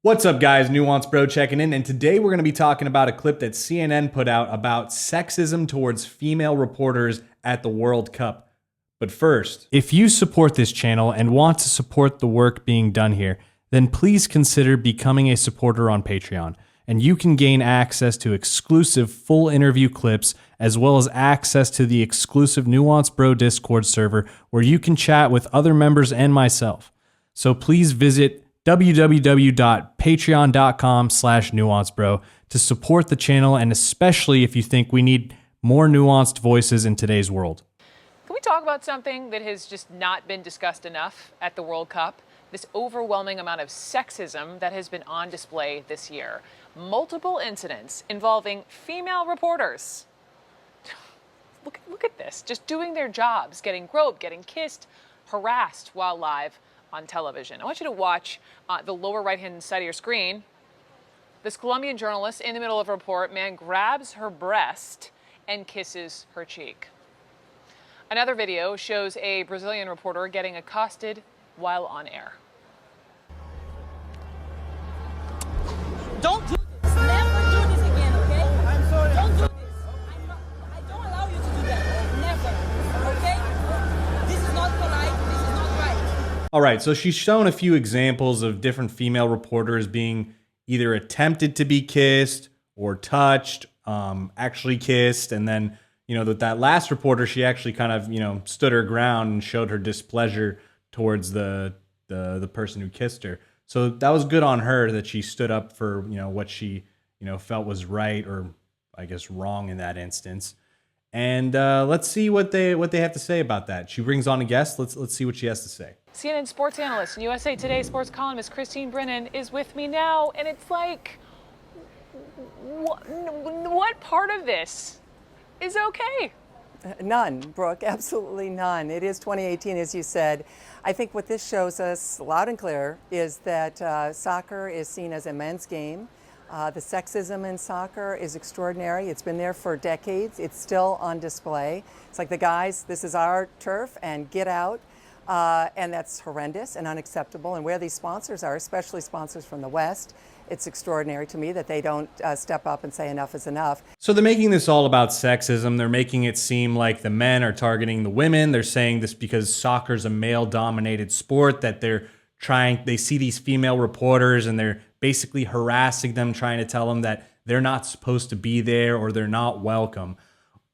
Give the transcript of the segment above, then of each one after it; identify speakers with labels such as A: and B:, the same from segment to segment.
A: What's up, guys? Nuance Bro checking in, and today we're going to be talking about a clip that CNN put out about sexism towards female reporters at the World Cup. But first, if you support this channel and want to support the work being done here, then please consider becoming a supporter on Patreon, and you can gain access to exclusive full interview clips as well as access to the exclusive Nuance Bro Discord server where you can chat with other members and myself. So please visit www.patreon.com/nuancebro to support the channel, and especially if you think we need more nuanced voices in today's world.
B: Can we talk about something that has just not been discussed enough at the World Cup? This overwhelming amount of sexism that has been on display this year. Multiple incidents involving female reporters. Look at this, just doing their jobs, getting groped, getting kissed, harassed while live on television. I want you to watch the lower right-hand side of your screen. This Colombian journalist, in the middle of a report, man grabs her breast and kisses her cheek. Another video shows a Brazilian reporter getting accosted while on air.
C: Don't do this. Never do this again, okay? I'm sorry. Don't do this. I don't allow you to do that. Never. Okay? This is not polite. This is not right.
A: All right, so she's shown a few examples of different female reporters being either attempted to be kissed or touched, actually kissed, and then, with that last reporter, she actually kind of, stood her ground and showed her displeasure towards the person who kissed her. So that was good on her that she stood up for, what she, felt was right, or I guess wrong in that instance. And let's see what they have to say about that. She brings on a guest. Let's see what she has to say.
B: CNN sports analyst and USA Today sports columnist Christine Brennan is with me now, and it's like, what part of this is okay?
D: None, Brooke, absolutely none. It is 2018, as you said. I think what this shows us loud and clear is that soccer is seen as a men's game. The sexism in soccer is extraordinary. It's been there for decades. It's still on display. It's like the guys, this is our turf and get out. And that's horrendous and unacceptable. And where these sponsors are, especially sponsors from the West, it's extraordinary to me that they don't step up and say enough is enough.
A: So they're making this all about sexism. They're making it seem like the men are targeting the women. They're saying this because soccer's a male-dominated sport, that they see these female reporters and they're basically harassing them, trying to tell them that they're not supposed to be there or they're not welcome.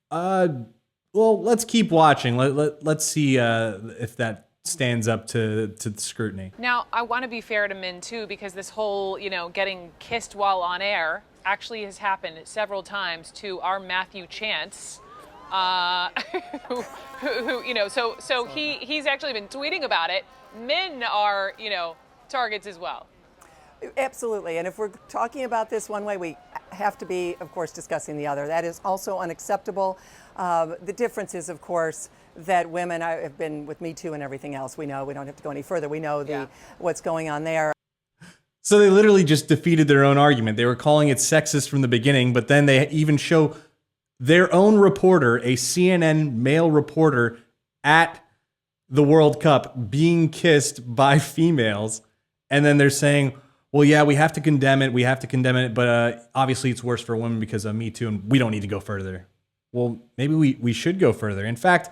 A: Well, let's keep watching. Let's see if that stands up to the scrutiny.
B: Now, I want to be fair to men too, because this whole, getting kissed while on air actually has happened several times to our Matthew Chance, so he's actually been tweeting about it. Men are, targets as well.
D: Absolutely. And if we're talking about this one way, we have to be, of course, discussing the other. That is also unacceptable. The difference is, of course, that women have been with Me Too and everything else. We know, we don't have to go any further. We know what's going on there.
A: So they literally just defeated their own argument. They were calling it sexist from the beginning, but then they even show their own reporter, a CNN male reporter at the World Cup, being kissed by females. And then they're saying, well, yeah, we have to condemn it. We have to condemn it. But obviously it's worse for women because of Me Too, and we don't need to go further. Well, maybe we should go further. In fact,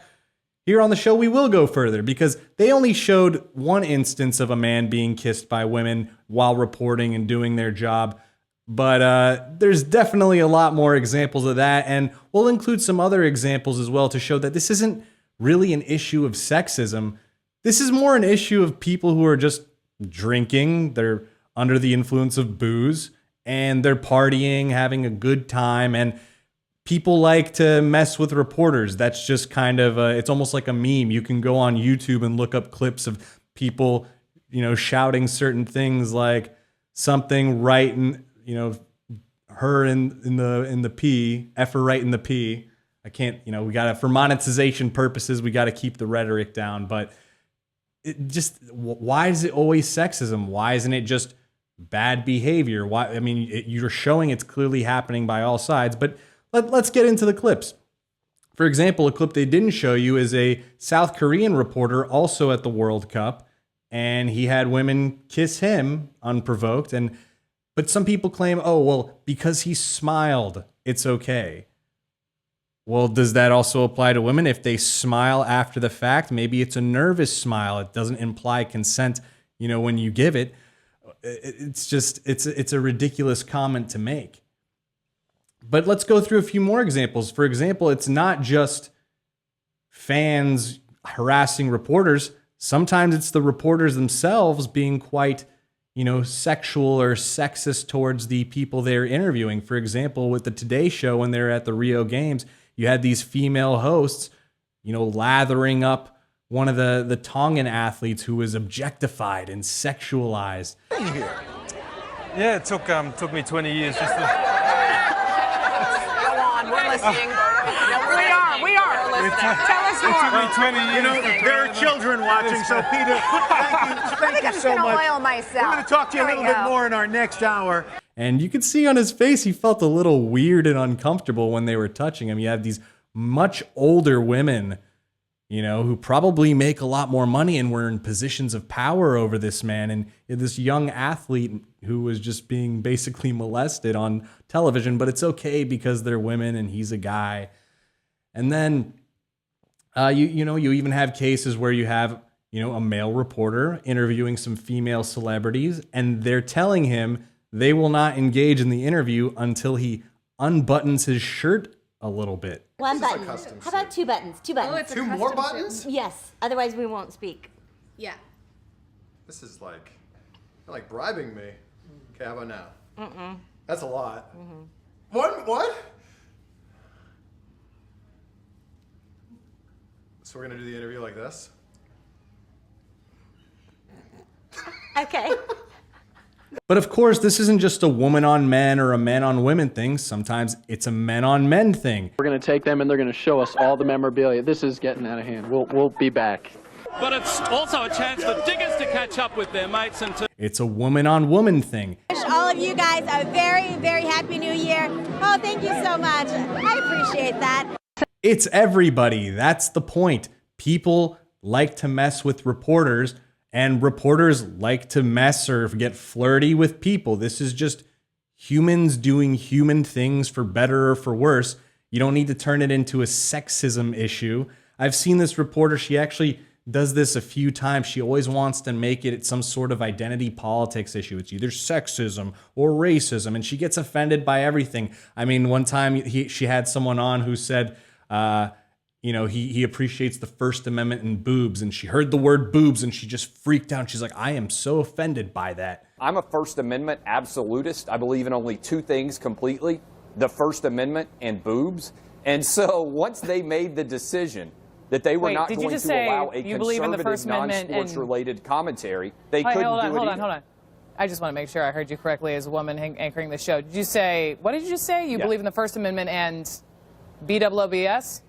A: here on the show, we will go further because they only showed one instance of a man being kissed by women while reporting and doing their job. But there's definitely a lot more examples of that. And we'll include some other examples as well to show that this isn't really an issue of sexism. This is more an issue of people who are just drinking. They're under the influence of booze and they're partying, having a good time. And people like to mess with reporters. That's just kind of, it's almost like a meme. You can go on YouTube and look up clips of people, shouting certain things like something right in, her in the P, F her right in the P. I can't, we gotta, for monetization purposes, we gotta keep the rhetoric down, but why is it always sexism? Why isn't it just bad behavior? Why? I mean, you're showing it's clearly happening by all sides, but let's get into the clips. For example, a clip they didn't show you is a South Korean reporter also at the World Cup, and he had women kiss him unprovoked. But some people claim, oh, well, because he smiled, it's okay. Well, does that also apply to women? If they smile after the fact, maybe it's a nervous smile. It doesn't imply consent, when you give it. It's a ridiculous comment to make. But let's go through a few more examples. For example, it's not just fans harassing reporters. Sometimes it's the reporters themselves being quite, sexual or sexist towards the people they're interviewing. For example, with the Today Show, when they're at the Rio Games, you had these female hosts, lathering up one of the Tongan athletes who was objectified and sexualized.
E: Yeah, it took me 20 years just to...
F: Go on, we're listening. We are listening. Tell us more.
E: It took me 20 years.
G: There are children watching, so Peter, thank you so much.
F: Oil myself.
G: We're going to talk to you a little bit more in our next hour.
A: And you could see on his face, he felt a little weird and uncomfortable when they were touching him. You have these much older women, who probably make a lot more money and were in positions of power over this man. And this young athlete who was just being basically molested on television, but it's okay because they're women and he's a guy. And then, you even have cases where you have, a male reporter interviewing some female celebrities, and they're telling him they will not engage in the interview until he unbuttons his shirt a little bit.
H: One button. How about two buttons? Two buttons.
I: Two more buttons?
H: Yes. Otherwise, we won't speak.
I: Yeah. This is like bribing me. Okay, how about now? Mm-mm. That's a lot. Mm-hmm. What? So we're gonna do the interview like this?
H: Okay.
A: But of course, this isn't just a woman on men or a men on women thing. Sometimes it's a men on men thing.
J: We're going to take them and they're going to show us all the memorabilia. This is getting out of hand. We'll be back.
K: But it's also a chance for diggers to catch up with their mates and to...
A: It's a woman on woman thing.
L: Wish all of you guys a very, very happy new year. Oh, thank you so much. I appreciate that.
A: It's everybody. That's the point. People like to mess with reporters, and reporters like to mess or get flirty with people. This is just humans doing human things, for better or for worse. You don't need to turn it into a sexism issue. I've seen this reporter, she actually does this a few times. She always wants to make it some sort of identity politics issue. It's either sexism or racism, and she gets offended by everything. I mean, one time she had someone on who said, he appreciates the First Amendment and boobs, and she heard the word boobs and she just freaked out. She's like, I am so offended by that.
M: I'm a First Amendment absolutist. I believe in only two things completely, the First Amendment and boobs. And so once they made the decision that they were not going to allow a conservative, non-sports related commentary, they couldn't do it either.
B: Hold on. I just want to make sure I heard you correctly as a woman anchoring the show. Did you say, what did you just say? You believe in the First Amendment and BWBS?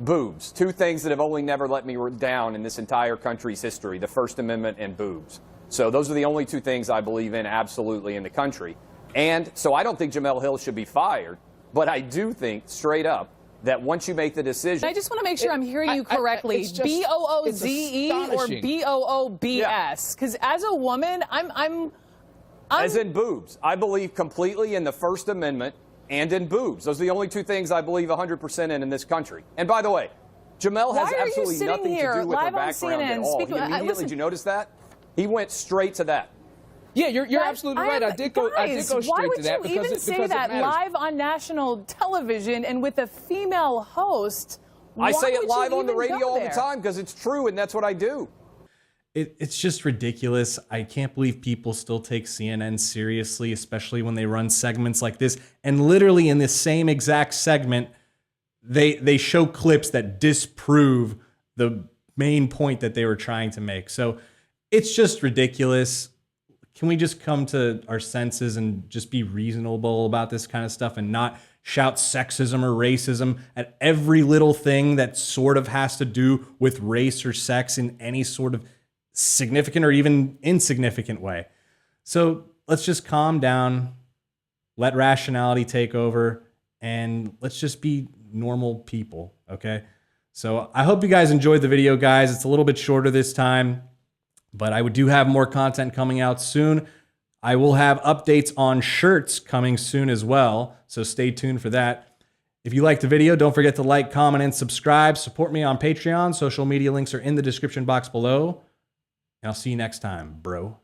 M: Boobs. Two things that have only never let me down in this entire country's history, the First Amendment and boobs. So those are the only two things I believe in absolutely in the country. And so I don't think Jamel Hill should be fired, but I do think, straight up, that once you make the decision...
B: I just want to make sure I'm hearing you correctly. B-O-O-Z-E or B-O-O-B-S? Because as a woman, I'm...
M: As in boobs. I believe completely in the First Amendment and in boobs. Those are the only two things I believe 100% in this country. And by the way, Jamel has absolutely nothing to do with her background at all. Did you notice that? He went straight to that.
J: Yeah, you're absolutely right. I did go straight to that.
B: Why would you even say that live on national television and with a female host?
M: I say it live on the radio all the time because it's true, and that's what I do.
A: It's just ridiculous. I can't believe people still take CNN seriously, especially when they run segments like this. And literally in this same exact segment, they show clips that disprove the main point that they were trying to make. So it's just ridiculous. Can we just come to our senses and just be reasonable about this kind of stuff and not shout sexism or racism at every little thing that sort of has to do with race or sex in any sort of significant or even insignificant way? So let's just calm down, let rationality take over, and let's just be normal people, okay? So I hope you guys enjoyed the video, guys. It's a little bit shorter this time. But I do have more content coming out soon. I will have updates on shirts coming soon as well, so stay tuned for that. If you liked the video, don't forget to like, comment, and subscribe. Support me on Patreon. Social media links are in the description box below. And I'll see you next time, bro.